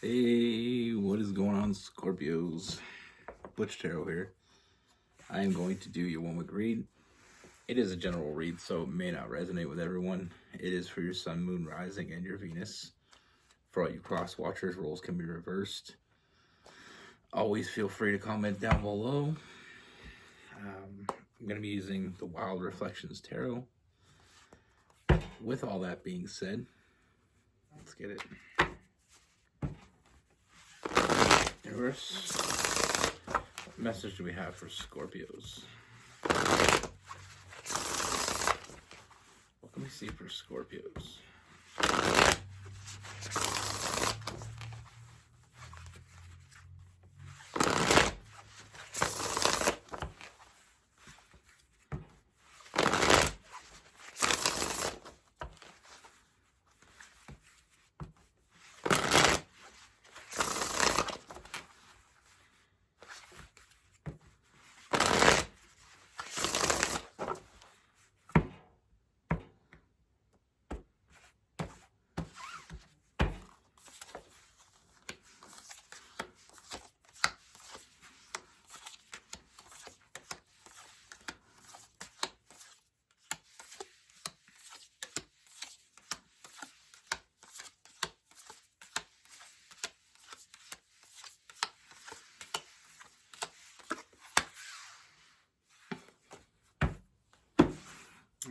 Hey, what is going on, Scorpios? Butch Tarot here. I am going to do your 1 week read. It is a general read, so it may not resonate with everyone. It is for your sun, moon, rising, and your Venus. For all you cross watchers, roles can be reversed. Always feel free to comment down below. I'm going to be using the Wild Reflections Tarot. With all that being said, let's get it. Universe, what message do we have for Scorpios? What can we see for Scorpios?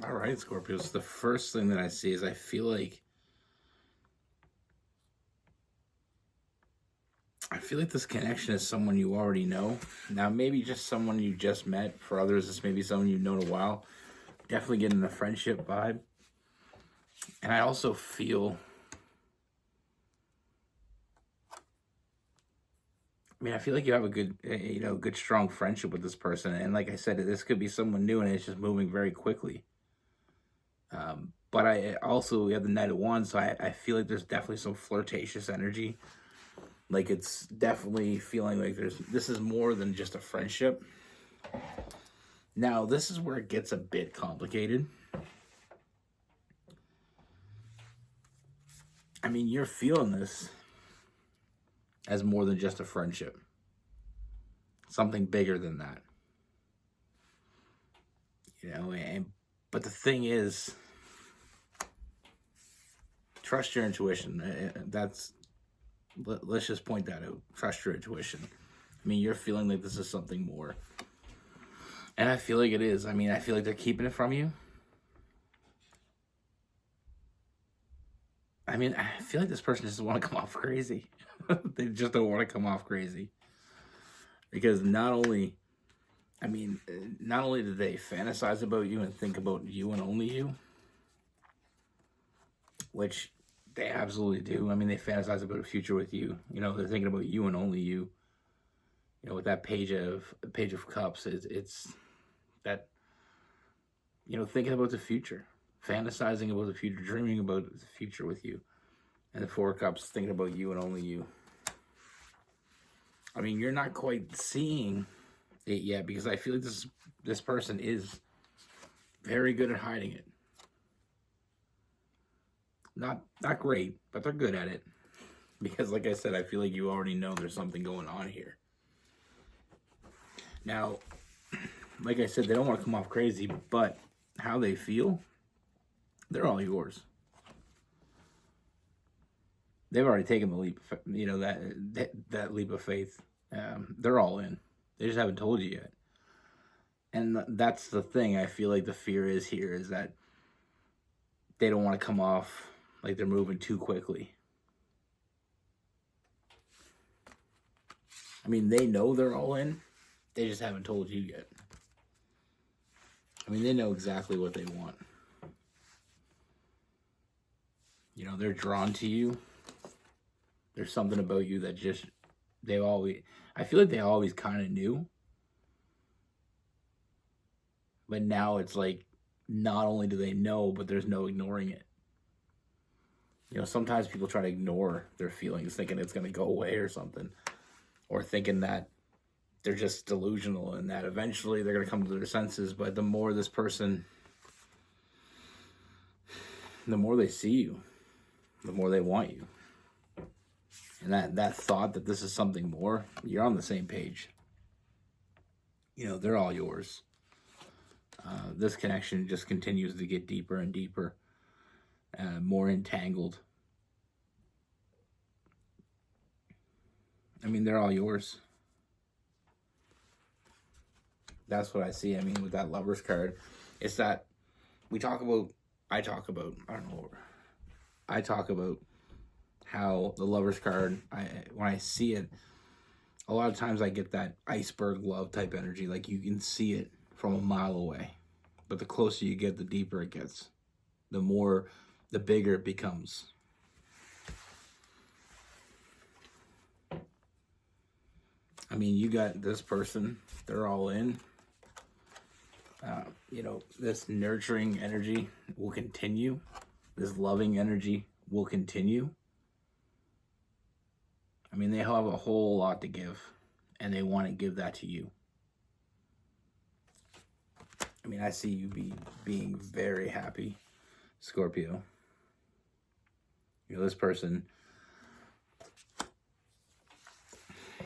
All right, Scorpios, the first thing that I see is I feel like this connection is someone you already know. Now, maybe just someone you just met. For others, it's maybe someone you've known a while. Definitely getting the friendship vibe. And I also feel, I feel like you have a good, good strong friendship with this person. And like I said, this could be someone new and it's just moving very quickly. But we have the Knight of Wands, so I feel like there's definitely some flirtatious energy. Like, it's definitely feeling like this is more than just a friendship. Now, this is where it gets a bit complicated. I mean, you're feeling this as more than just a friendship. Something bigger than that. But the thing is, trust your intuition. Let's just point that out. Trust your intuition. I mean, you're feeling like this is something more. And I feel like it is. I mean, I feel like they're keeping it from you. I mean, I feel like this person just want to come off crazy. They just don't want to come off crazy. Because not only do they fantasize about you and think about you and only you, which they absolutely do. I mean, they fantasize about a future with you. They're thinking about you and only you. With that page of cups, it's that, thinking about the future, fantasizing about the future, dreaming about the future with you. And the 4 of cups, thinking about you and only you. I mean, you're not quite seeing it yet because I feel like this person is very good at hiding it. Not great, but they're good at it. Because like I said, I feel like you already know there's something going on here. Now, like I said, they don't want to come off crazy, but how they feel, they're all yours. They've already taken the leap, that leap of faith. They're all in. They just haven't told you yet. And that's the thing. I feel like the fear is here is that they don't want to come off like they're moving too quickly. I mean, they know they're all in. They just haven't told you yet. I mean, they know exactly what they want. They're drawn to you. There's something about you that I feel like they always kind of knew. But now it's like, not only do they know, but there's no ignoring it. Sometimes people try to ignore their feelings, thinking it's going to go away or something. Or thinking that they're just delusional and that eventually they're going to come to their senses. But the more this person, the more they see you, the more they want you. And that thought that this is something more, you're on the same page. You know, they're all yours. This connection just continues to get deeper and deeper, more entangled. I mean, they're all yours. That's what I see. I mean, with that Lovers card, it's that I talk about how the Lovers card, when I see it, a lot of times I get that iceberg love type energy. Like you can see it from a mile away. But the closer you get, the deeper it gets. The bigger it becomes. I mean, you got this person, they're all in. You know, this nurturing energy will continue. This loving energy will continue. I mean, they have a whole lot to give, and they want to give that to you. I mean, I see you being very happy, Scorpio. You know, this person,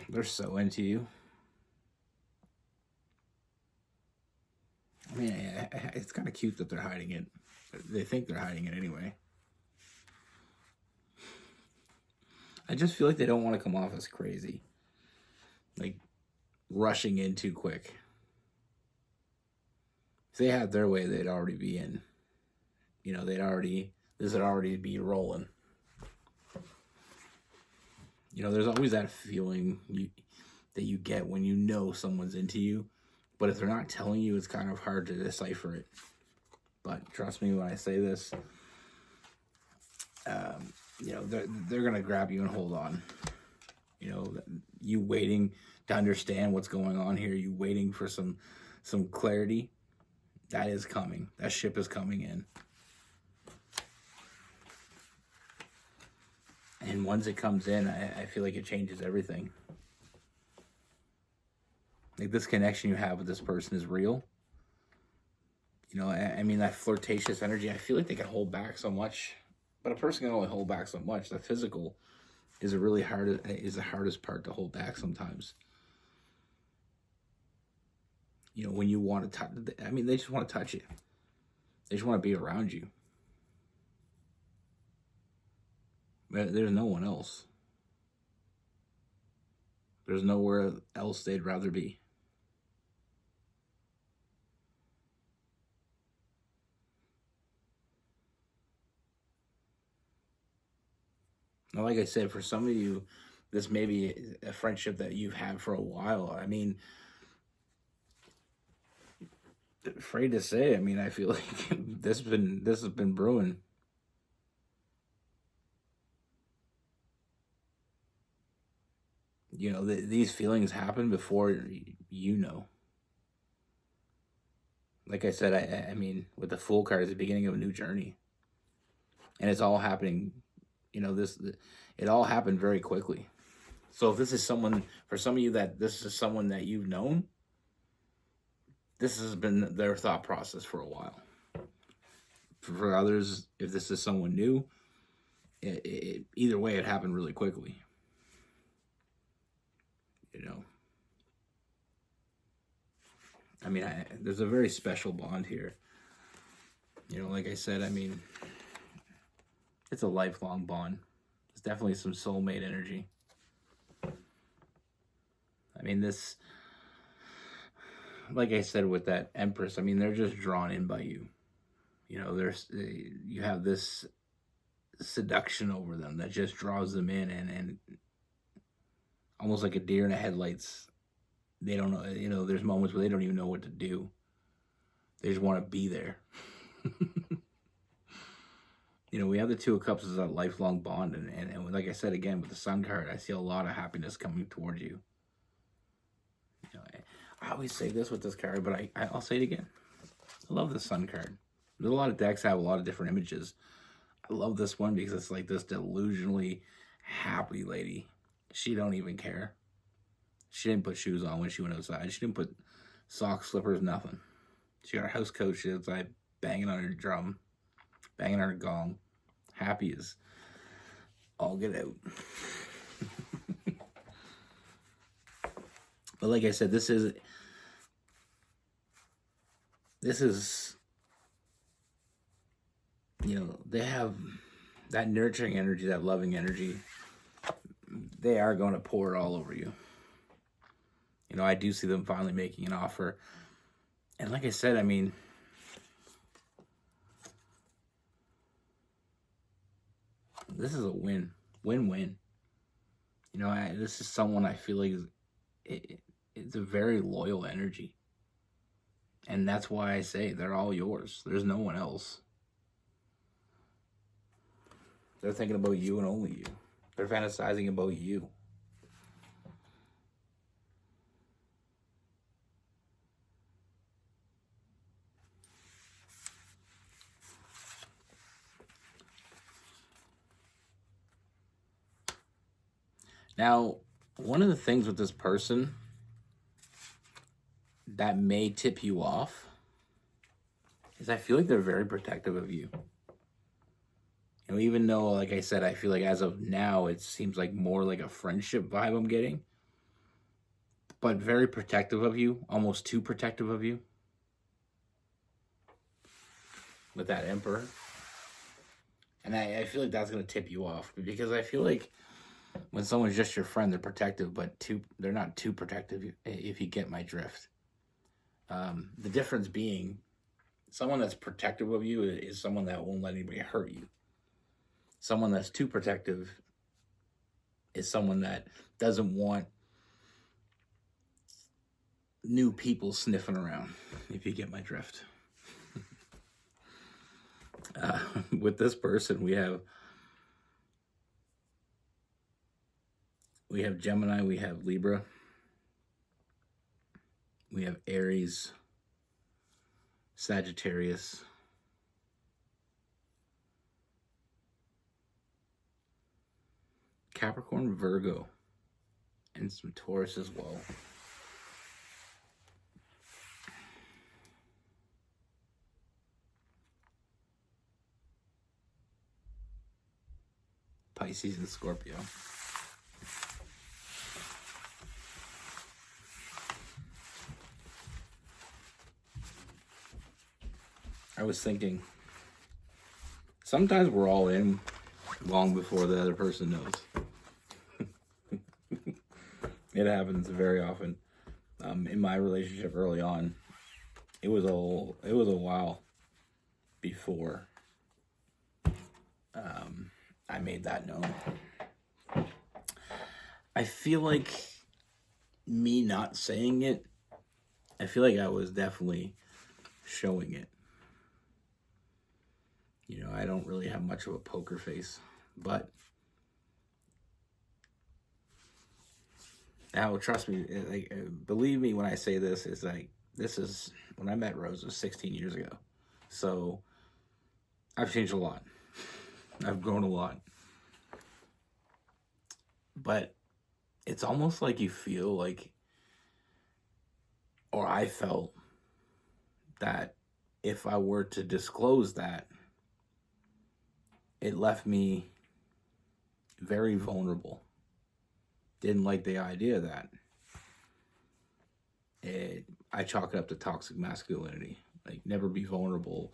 they're so into you. I mean, it's kind of cute that they're hiding it. They think they're hiding it anyway. I just feel like they don't want to come off as crazy. Like, rushing in too quick. If they had their way, they'd already be in. You know, this would already be rolling. You know, there's always that feeling that you get when you know someone's into you. But if they're not telling you, it's kind of hard to decipher it. But trust me when I say this, you know, they're going to grab you and hold on. You know, you waiting to understand what's going on here. You waiting for some clarity. That is coming. That ship is coming in. And once it comes in, I feel like it changes everything. Like, this connection you have with this person is real. You know, I mean, that flirtatious energy, I feel like they can hold back so much. But a person can only hold back so much. The physical is the hardest part to hold back sometimes. You know, when you want to touch, I mean, they just want to touch you. They just want to be around you. But there's no one else. There's nowhere else they'd rather be. Now, like I said, for some of you, this may be a friendship that you've had for a while. I mean, afraid to say, I mean, I feel like this has been brewing. You know, these feelings happen before you know. Like I said, I mean, with the Fool card, it's the beginning of a new journey. And it's all happening, you know, it all happened very quickly. So if this is someone, for some of you that this is someone that you've known, this has been their thought process for a while. For others, if this is someone new, either way, it happened really quickly. You know, I mean, there's a very special bond here. You know, like I said, I mean, it's a lifelong bond. It's definitely some soulmate energy. I mean, this, like I said, with that Empress, I mean, they're just drawn in by you. You know, you have this seduction over them that just draws them in, and almost like a deer in the headlights. They don't know, you know, there's moments where they don't even know what to do. They just want to be there. You know, we have the Two of Cups as a lifelong bond. And like I said, again, with the Sun card, I see a lot of happiness coming towards you. You know, I always say this with this card, but I'll say it again. I love the Sun card. There's a lot of decks that have a lot of different images. I love this one because it's like this delusionally happy lady. She don't even care. She didn't put shoes on when she went outside. She didn't put socks, slippers, nothing. She got her house coat. She was outside banging on her drum, banging on her gong. Happy as all get out. But like I said, this is they have that nurturing energy, that loving energy. They are going to pour it all over you. I do see them finally making an offer. And like I said, I mean, this is a win-win. This is someone I feel like it's a very loyal energy. And that's why I say they're all yours. There's no one else. They're thinking about you and only you. They're fantasizing about you. Now, one of the things with this person that may tip you off is I feel like they're very protective of you. Even though, like I said, I feel like as of now, it seems like more like a friendship vibe I'm getting. But very protective of you, almost too protective of you. With that Emperor. And I feel like that's going to tip you off. Because I feel like when someone's just your friend, they're protective, but they're not too protective, if you get my drift. The difference being, someone that's protective of you is someone that won't let anybody hurt you. Someone that's too protective is someone that doesn't want new people sniffing around, if you get my drift. With this person, we have Gemini, we have Libra, we have Aries, Sagittarius, Capricorn, Virgo, and some Taurus as well. Pisces and Scorpio. I was thinking, sometimes we're all in long before the other person knows. It happens very often. In my relationship early on, it was a while before I made that known. I feel like me not saying it, I feel like I was definitely showing it. I don't really have much of a poker face, but now trust me, believe me when I say this, is like, this is when I met Rose, was 16 years ago. So I've changed a lot. I've grown a lot. But it's almost like you feel like, or I felt that if I were to disclose that, it left me very vulnerable. Didn't like the idea of that. I chalk it up to toxic masculinity. Like, never be vulnerable.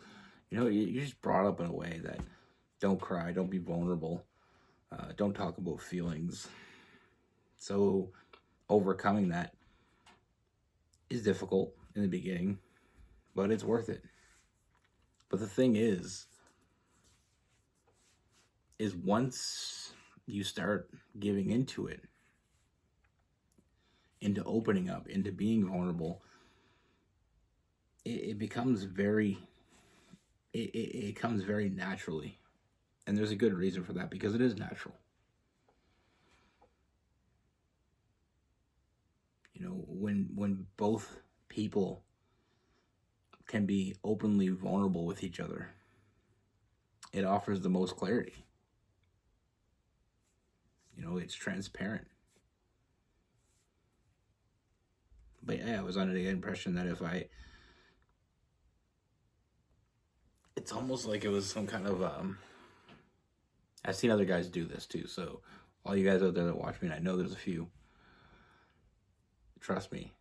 You're just brought up in a way that don't cry, don't be vulnerable, don't talk about feelings. So overcoming that is difficult in the beginning, but it's worth it. But the thing is once you start giving into it, into opening up, into being vulnerable, it becomes very, it comes very naturally. And there's a good reason for that, because it is natural. When both people can be openly vulnerable with each other, it offers the most clarity. It's transparent. But yeah, I was under the impression that it's almost like it was some kind of, I've seen other guys do this too, so all you guys out there that watch me, and I know there's a few, trust me.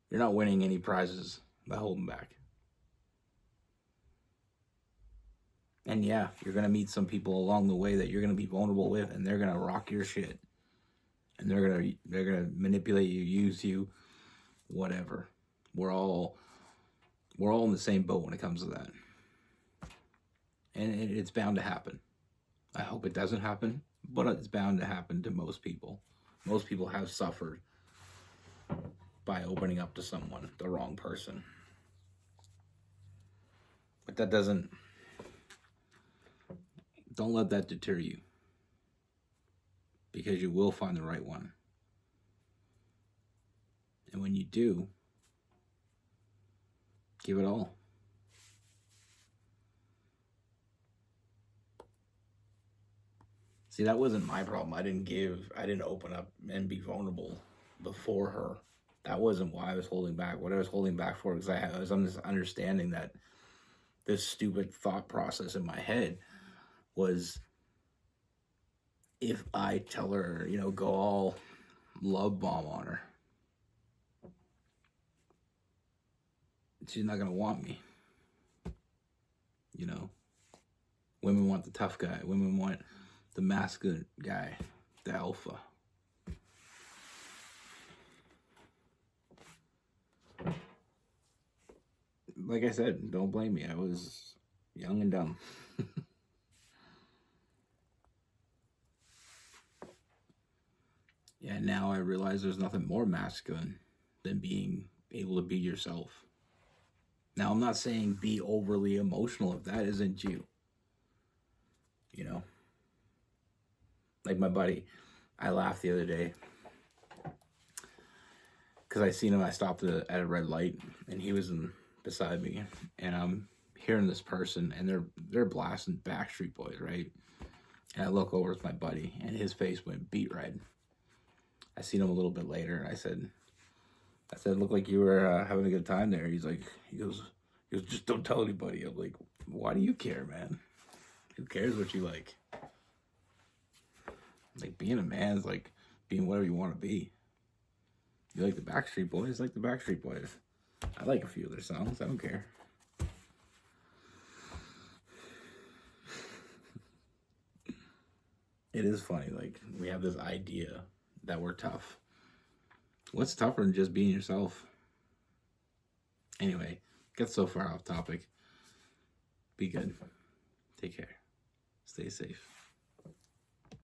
You're not winning any prizes by holding back. And yeah, you're going to meet some people along the way that you're going to be vulnerable with, and they're going to rock your shit. And they're going to manipulate you, use you, whatever. We're all in the same boat when it comes to that. And it's bound to happen. I hope it doesn't happen, but it's bound to happen to most people. Most people have suffered by opening up to someone, the wrong person. But that doesn't... Don't let that deter you. Because you will find the right one. And when you do, give it all. See, that wasn't my problem. I didn't open up and be vulnerable before her. That wasn't why I was holding back. What I was holding back for, because I was understanding that this stupid thought process in my head was, if I tell her, go all love bomb on her, she's not going to want me. Women want the tough guy. Women want the masculine guy, the alpha. Like I said, don't blame me. I was young and dumb. Yeah, now I realize there's nothing more masculine than being able to be yourself. Now, I'm not saying be overly emotional if that isn't you. Like my buddy, I laughed the other day because I seen him. I stopped at a red light, and he was beside me, and I'm hearing this person, and they're blasting Backstreet Boys, right? And I look over at my buddy, and his face went beet red. I seen him a little bit later, and I said, looked like you were having a good time there. He goes, just don't tell anybody. I'm like, why do you care, man? Who cares what you like? Like, being a man is like being whatever you want to be. You like the Backstreet Boys? Like the Backstreet Boys. I like a few of their songs. I don't care. It is funny. Like, we have this idea that we're tough. What's tougher than just being yourself? Anyway, get so far off topic. Be good. Take care. Stay safe.